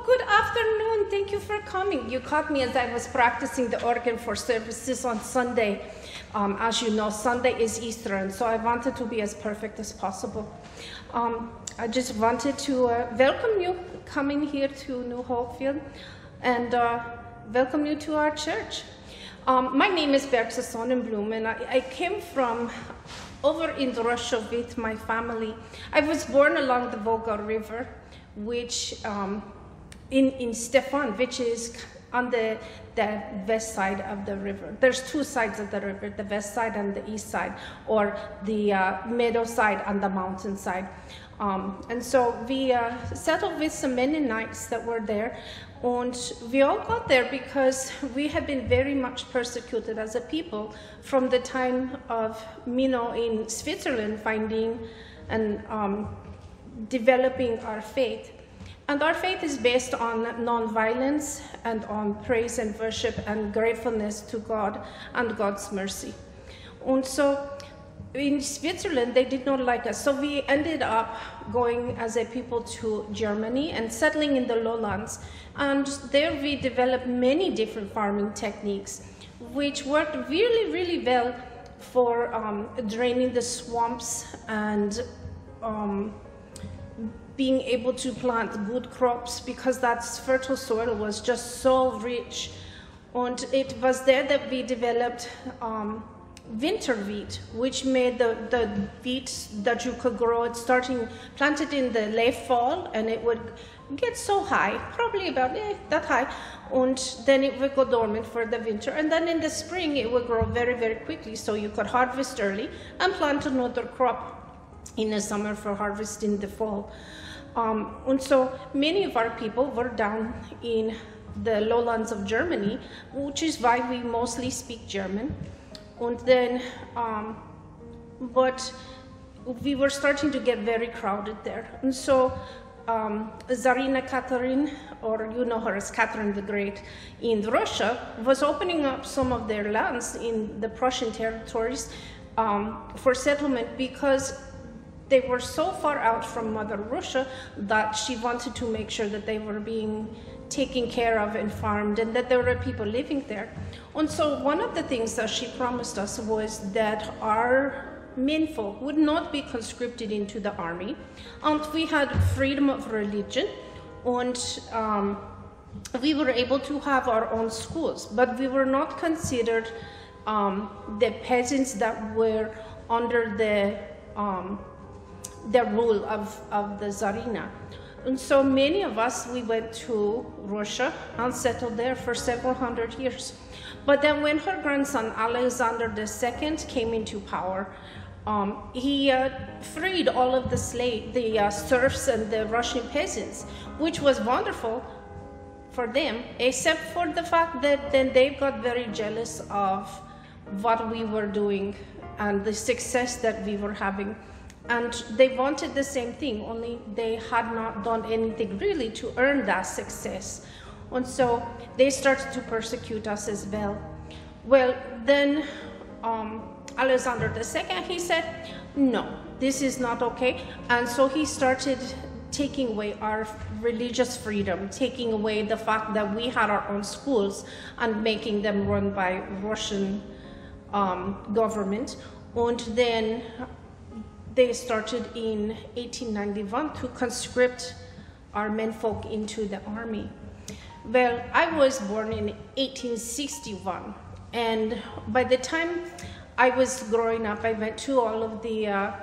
Good afternoon. Thank you for coming. You caught me as I was practicing the organ for services on Sunday. As you know, Sunday is Easter, and so I wanted to be as perfect as possible. I just wanted to welcome you coming here to New Hopefield and welcome you to our church. My name is Bertha Sonnenblume, and I came from over in Russia with my family. I was born along the Volga River, which in Stefan, which is on the west side of the river. There's two sides of the river, the west side and the east side, or the meadow side and the mountain side. And so we settled with some Mennonites that were there, and we all got there because we had been very much persecuted as a people from the time of Mino in Switzerland finding and developing our faith. And our faith is based on nonviolence and on praise and worship and gratefulness to God and God's mercy. And so in Switzerland, they did not like us. So we ended up going as a people to Germany and settling in the lowlands. And there we developed many different farming techniques, which worked really, really well for draining the swamps and being able to plant good crops, because that fertile soil was just so rich. And it was there that we developed winter wheat, which made the wheat that you could grow it planted in the late fall, and it would get so high, probably about that high, and then it would go dormant for the winter, and then in the spring it would grow very, very quickly, so you could harvest early and plant another crop in the summer for harvest in the fall. And so many of our people were down in the lowlands of Germany, which is why we mostly speak German. And then, but we were starting to get very crowded there. And so Tsarina Catherine, or you know her as Catherine the Great, in Russia, was opening up some of their lands in the Prussian territories for settlement, because they were so far out from Mother Russia that she wanted to make sure that they were being taken care of and farmed, and that there were people living there. And so one of the things that she promised us was that our menfolk would not be conscripted into the army, and we had freedom of religion, and we were able to have our own schools, but we were not considered the peasants that were under the rule of the Tsarina. And so many of us, we went to Russia and settled there for several hundred years. But then when her grandson Alexander II came into power, he freed all of the serfs and the Russian peasants, which was wonderful for them, except for the fact that then they got very jealous of what we were doing and the success that we were having. And they wanted the same thing, only they had not done anything really to earn that success. And so they started to persecute us as well. Well, then Alexander II, he said, no, this is not okay. And so he started taking away our religious freedom, taking away the fact that we had our own schools and making them run by Russian government. And then they started in 1891 to conscript our menfolk into the army. Well, I was born in 1861, and by the time I was growing up, I went to all of the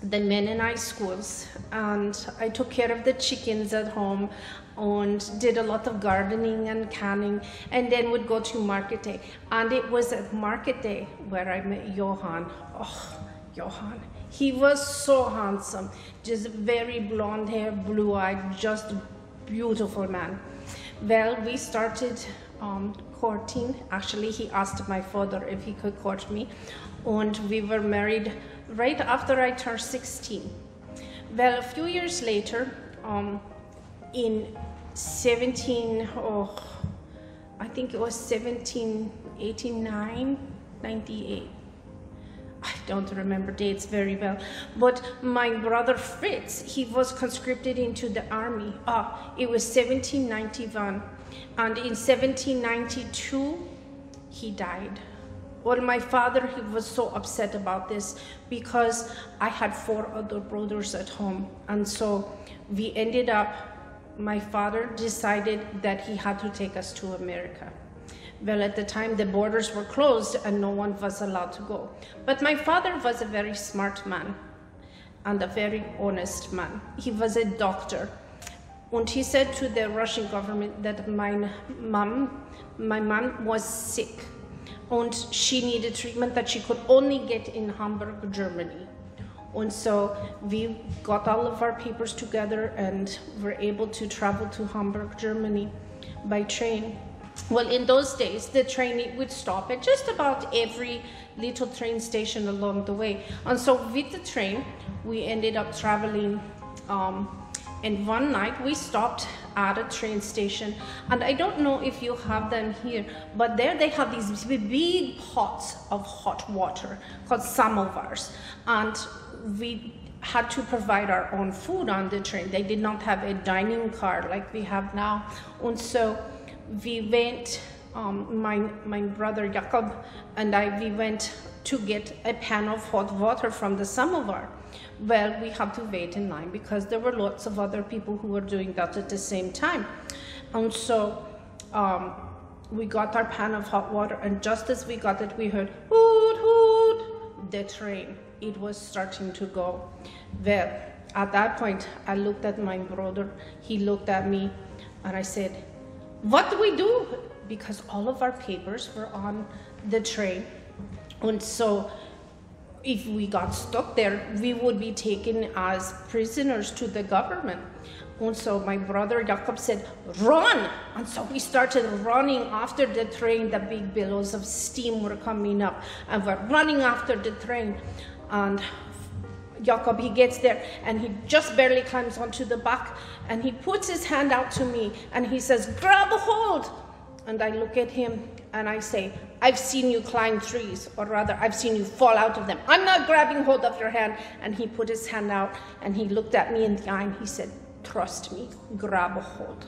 Mennonite schools, and I took care of the chickens at home and did a lot of gardening and canning, and then would go to market day. And it was at market day where I met Johann. Oh, Johann. He was so handsome, just very blonde hair, blue-eyed, just beautiful man. Well, we started courting. Actually, he asked my father if he could court me, and we were married right after I turned 16. Well, a few years later, in 1789, 98. don't remember dates very well, but my brother Fritz, he was conscripted into the army. It was 1791, and in 1792 he died. Well, my father, he was so upset about this because I had 4 other brothers at home, and so we ended up, my father decided that he had to take us to America. Well, at the time, the borders were closed and no one was allowed to go. But my father was a very smart man and a very honest man. He was a doctor. And he said to the Russian government that my mom was sick and she needed treatment that she could only get in Hamburg, Germany. And so we got all of our papers together and were able to travel to Hamburg, Germany by train. Well, in those days, the train would stop at just about every little train station along the way. And so with the train, we ended up traveling. And one night we stopped at a train station. And I don't know if you have them here, but there they have these big pots of hot water called samovars. And we had to provide our own food on the train. They did not have a dining car like we have now. And so we went, my brother Jakob and we went to get a pan of hot water from the samovar. Well, we had to wait in line because there were lots of other people who were doing that at the same time. And so we got our pan of hot water, and just as we got it, we heard, hoot, hoot, the train. It was starting to go. Well, at that point, I looked at my brother, he looked at me, and I said, what do we do? Because all of our papers were on the train. And so if we got stuck there, we would be taken as prisoners to the government. And so my brother Jakob said, run! And so we started running after the train. The big billows of steam were coming up, and we're running after the train. And Jakob, he gets there, and he just barely climbs onto the back, and he puts his hand out to me, and he says, grab a hold. And I look at him, and I say, I've seen you climb trees, or rather, I've seen you fall out of them. I'm not grabbing hold of your hand. And he put his hand out, and he looked at me in the eye, and he said, trust me, grab a hold.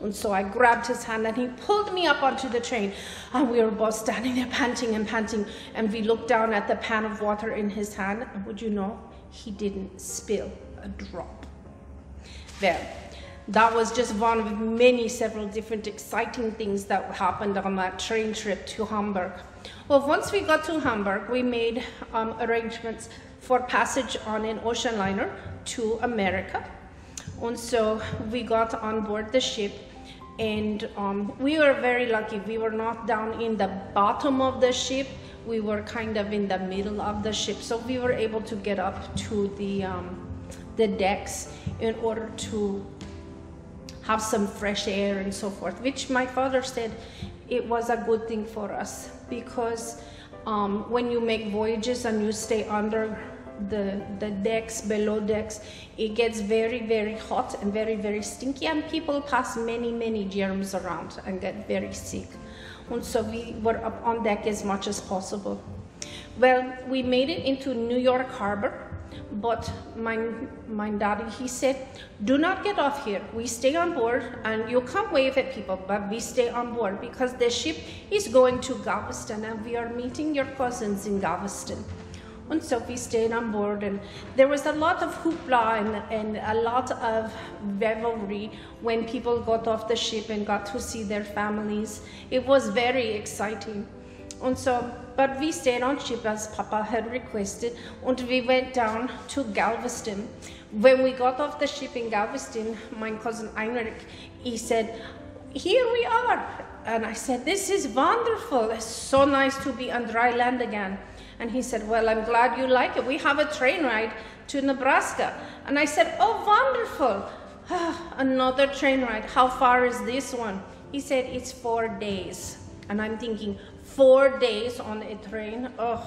And so I grabbed his hand, and he pulled me up onto the train, and we were both standing there panting and panting, and we looked down at the pan of water in his hand, and would you know, he didn't spill a drop. Well, that was just one of many, several different exciting things that happened on that train trip to Hamburg. Well, once we got to Hamburg, we made arrangements for passage on an ocean liner to America. And so we got on board the ship, and we were very lucky. We were not down in the bottom of the ship. We were kind of in the middle of the ship. So we were able to get up to the decks in order to have some fresh air and so forth, which my father said it was a good thing for us, because when you make voyages and you stay under the decks, below decks, it gets very, very hot and very, very stinky, and people pass many, many germs around and get very sick. And so we were up on deck as much as possible. Well, we made it into New York Harbor, but my daddy, he said, do not get off here. We stay on board, and you can't wave at people, but we stay on board because the ship is going to Galveston, and we are meeting your cousins in Galveston. And so we stayed on board, and there was a lot of hoopla and a lot of revelry when people got off the ship and got to see their families. It was very exciting. And so, but we stayed on ship as Papa had requested, and we went down to Galveston. When we got off the ship in Galveston, my cousin Heinrich, he said, here we are. And I said, this is wonderful. It's so nice to be on dry land again. And he said, well, I'm glad you like it. We have a train ride to Nebraska. And I said, oh, wonderful. Another train ride. How far is this one? He said, it's 4 days. And I'm thinking, 4 days on a train? Ugh.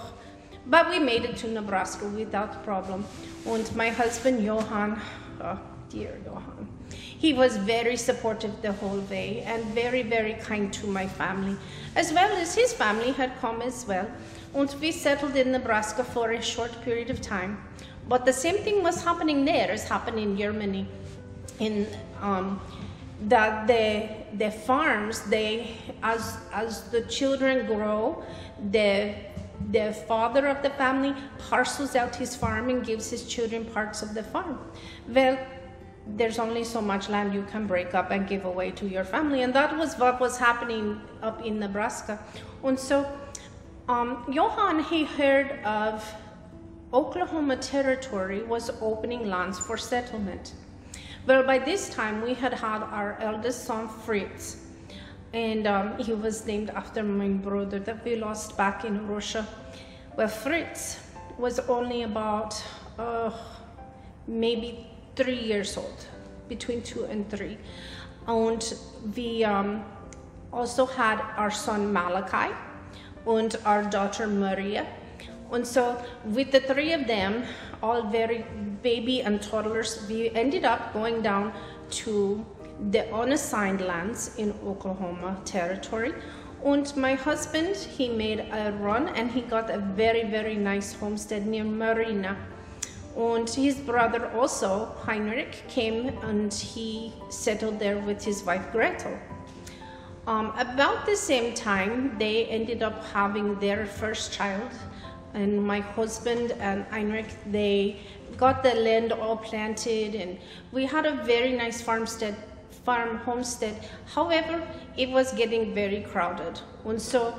But we made it to Nebraska without problem. And my husband, Johann, oh, dear Johann, he was very supportive the whole way and very, very kind to my family, as well as his family had come as well. And we settled in Nebraska for a short period of time. But the same thing was happening there as happened in Germany. In that the farms, as the children grow, the father of the family parcels out his farm and gives his children parts of the farm. Well, there's only so much land you can break up and give away to your family, and that was what was happening up in Nebraska. And so Johann, he heard of Oklahoma Territory was opening lands for settlement. Well, by this time we had our eldest son Fritz, and he was named after my brother that we lost back in Russia. Well, Fritz was only about maybe 3 years old, between 2 and 3. And we also had our son Malachi and our daughter Maria. And so with the 3 of them, all very baby and toddlers, we ended up going down to the unassigned lands in Oklahoma Territory. And my husband, he made a run and he got a very, very nice homestead near Marina. And his brother also, Heinrich, came and he settled there with his wife Gretel. About the same time, they ended up having their first child. And my husband and Heinrich, they got the land all planted, and we had a very nice homestead. However, it was getting very crowded. And so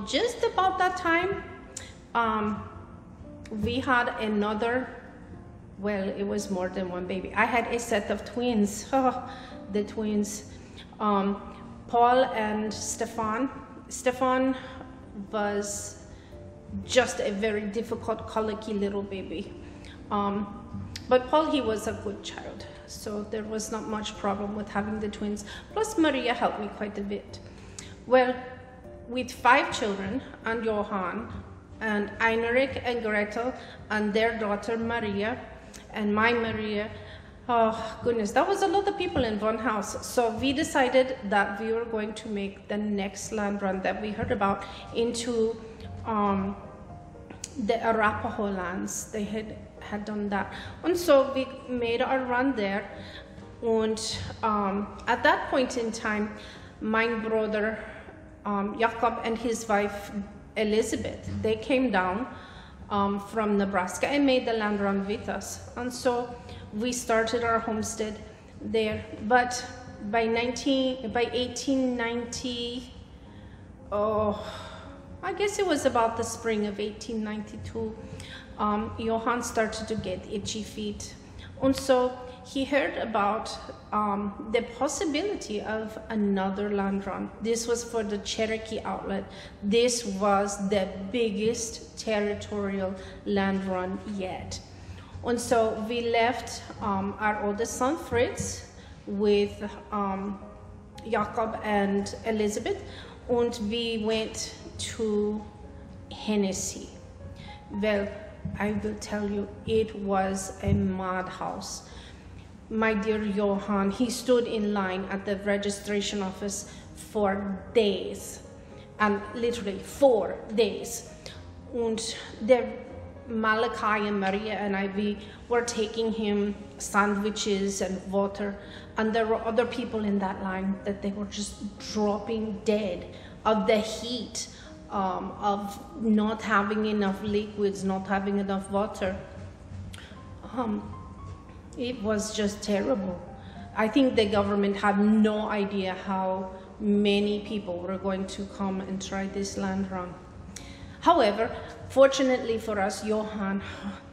just about that time, we had another, well, it was more than one baby. I had a set of twins, the twins, Paul and Stefan. Stefan was just a very difficult, colicky little baby. But Paul, he was a good child, so there was not much problem with having the twins. Plus Maria helped me quite a bit. Well, with 5 children and Johann and Heinrich and Gretel and their daughter Maria and my Maria, oh goodness, that was a lot of people in one house. So we decided that we were going to make the next land run that we heard about into the Arapaho lands. They had done that, and so we made our run there. And at that point in time, my brother Jacob and his wife Elizabeth, they came down from Nebraska and made the land run with us, and so we started our homestead there. But by 1890, I guess it was about the spring of 1892, Johann started to get itchy feet. And so he heard about the possibility of another land run. This was for the Cherokee outlet. This was the biggest territorial land run yet. And so we left our oldest son Fritz with Jacob and Elizabeth, and we went to Hennessy. Well, I will tell you, it was a madhouse. My dear Johann, he stood in line at the registration office for days, and literally 4 days. And Malachi and Maria and I, we were taking him sandwiches and water, and there were other people in that line that they were just dropping dead of the heat, of not having enough liquids, not having enough water. It was just terrible. I think the government had no idea how many people were going to come and try this land run. However, fortunately for us, Johann,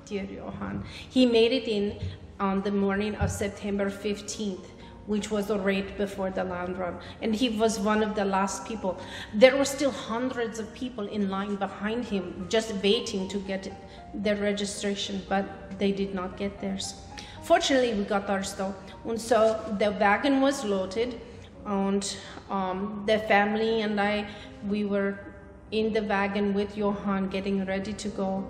dear Johann, he made it in on the morning of September 15th, which was right before the land run, and he was one of the last people. There were still hundreds of people in line behind him just waiting to get their registration, but they did not get theirs. Fortunately, we got ours though, and so the wagon was loaded, and the family and I, we were in the wagon with Johann getting ready to go.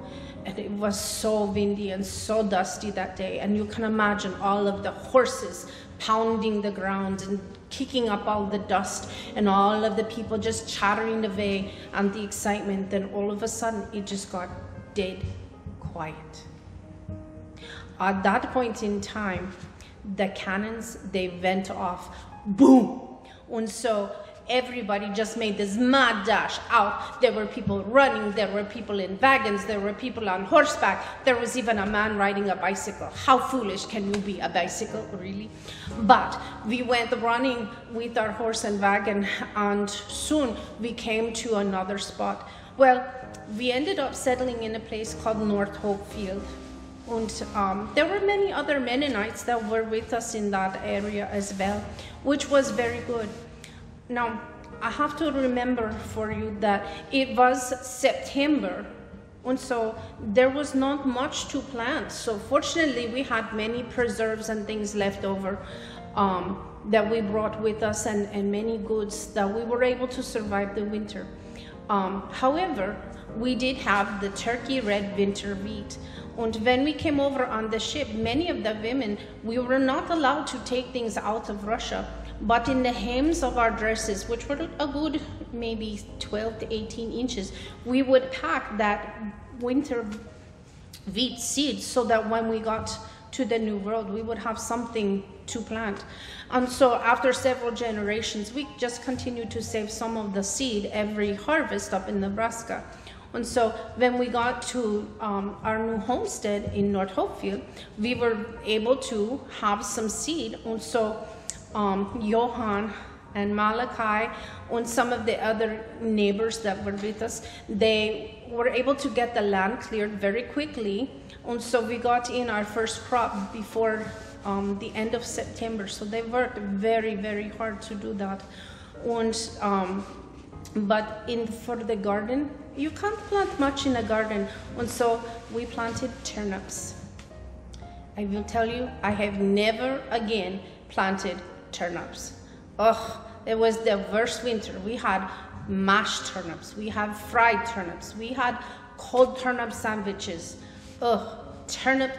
And it was so windy and so dusty that day, and you can imagine all of the horses pounding the ground and kicking up all the dust, and all of the people just chattering away and the excitement. Then all of a sudden it just got dead quiet. At that point in time, the cannons, they went off, boom. And so everybody just made this mad dash out. There were people running, there were people in wagons, there were people on horseback, there was even a man riding a bicycle. How foolish can you be, a bicycle, really? But we went running with our horse and wagon, and soon we came to another spot. Well, we ended up settling in a place called North Hopefield. And there were many other Mennonites that were with us in that area as well, which was very good. Now, I have to remember for you that it was September, and so there was not much to plant. So fortunately, we had many preserves and things left over that we brought with us, and many goods that we were able to survive the winter. However, we did have the turkey red winter wheat. And when we came over on the ship, many of the women, we were not allowed to take things out of Russia. But in the hems of our dresses, which were a good maybe 12 to 18 inches, we would pack that winter wheat seed so that when we got to the New World, we would have something to plant. And so after several generations, we just continued to save some of the seed every harvest up in Nebraska. And so when we got to our new homestead in North Hopefield, we were able to have some seed. And so Johan and Malachi and some of the other neighbors that were with us, they were able to get the land cleared very quickly. And so we got in our first crop before the end of September. So they worked very, very hard to do that. And but for the garden, you can't plant much in a garden. And so we planted turnips. I will tell you, I have never again planted turnips. Ugh, it was the worst winter. We had mashed turnips, we had fried turnips, we had cold turnip sandwiches. Ugh, turnip.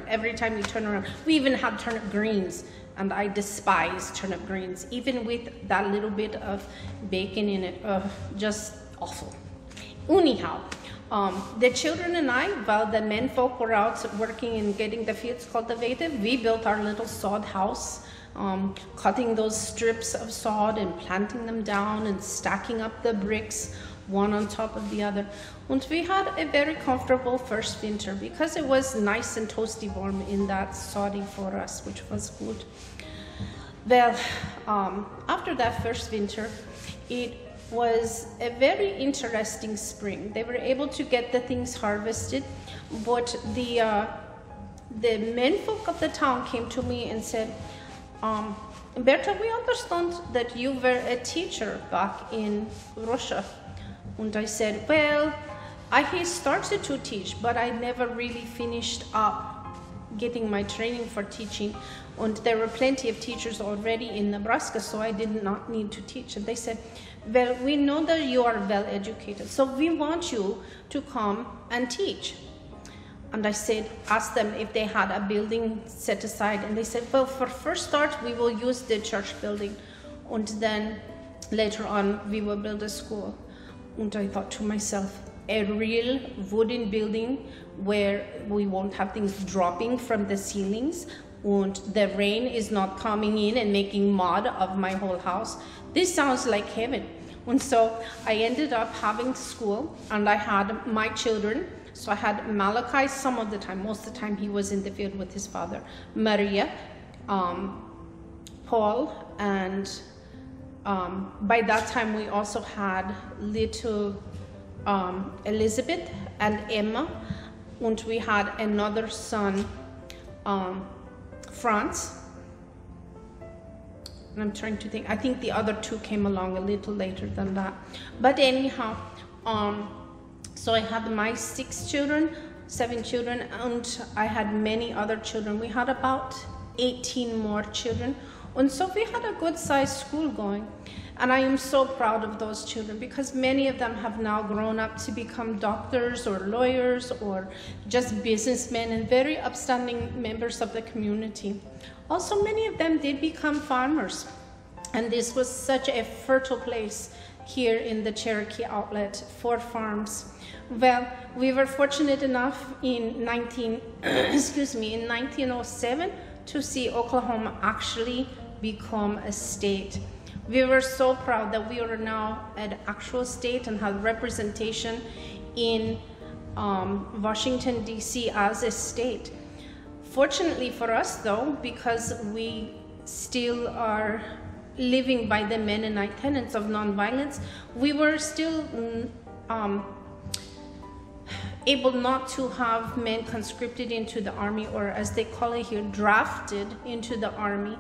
Every time you turn around, we even had turnip greens, and I despise turnip greens, even with that little bit of bacon in it. Ugh, just awful. Anyhow, the children and I, while the men folk were out working and getting the fields cultivated, we built our little sod house, cutting those strips of sod and planting them down and stacking up the bricks one on top of the other. And we had a very comfortable first winter because it was nice and toasty warm in that soddy for us, which was good. Well, after that first winter, it was a very interesting spring. They were able to get the things harvested, but the menfolk of the town came to me and said, Bertha, we understand that you were a teacher back in Russia. And I said, well, I started to teach, but I never really finished up getting my training for teaching. And there were plenty of teachers already in Nebraska, so I did not need to teach. And they said, well, we know that you are well educated, so we want you to come and teach. And I said, asked them if they had a building set aside, and they said, well, for first start, we will use the church building, and then later on, we will build a school. And I thought to myself, a real wooden building where we won't have things dropping from the ceilings, and the rain is not coming in and making mud of my whole house. This sounds like heaven. And so I ended up having school, and I had my children. So I had Malachi some of the time. Most of the time he was in the field with his father. Maria, Paul, and by that time we also had little Elizabeth and Emma. And we had another son, Franz. And I'm trying to think, I think the other two came along a little later than that. But anyhow, so I had my 7 children, and I had many other children. We had about 18 more children. And so we had a good sized school going. And I am so proud of those children because many of them have now grown up to become doctors or lawyers or just businessmen and very upstanding members of the community. Also, many of them did become farmers. And this was such a fertile place here in the Cherokee Outlet for farms. Well, we were fortunate enough in 1907 to see Oklahoma actually become a state. We were so proud that we are now an actual state and have representation in Washington, D.C. as a state. Fortunately for us, though, because we still are living by the Mennonite tenets of nonviolence, we were still able not to have men conscripted into the army, or as they call it here, drafted into the army.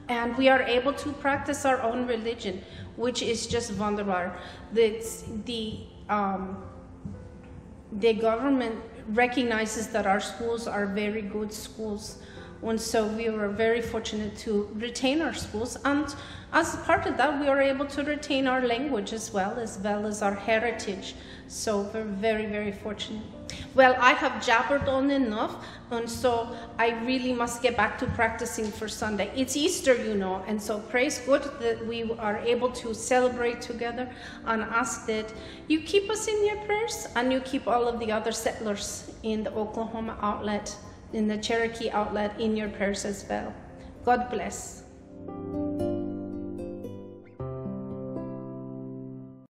And we are able to practice our own religion, which is just wonderful. The government recognizes that our schools are very good schools. And so we were very fortunate to retain our schools. And as part of that, we are able to retain our language as well as our heritage. So we're very, very fortunate. Well, I have jabbered on enough, and so I really must get back to practicing for Sunday. It's Easter, you know, and so praise God that we are able to celebrate together, and ask that you keep us in your prayers, and you keep all of the other settlers in the Oklahoma Outlet, in the Cherokee Outlet, in your prayers as well. God bless.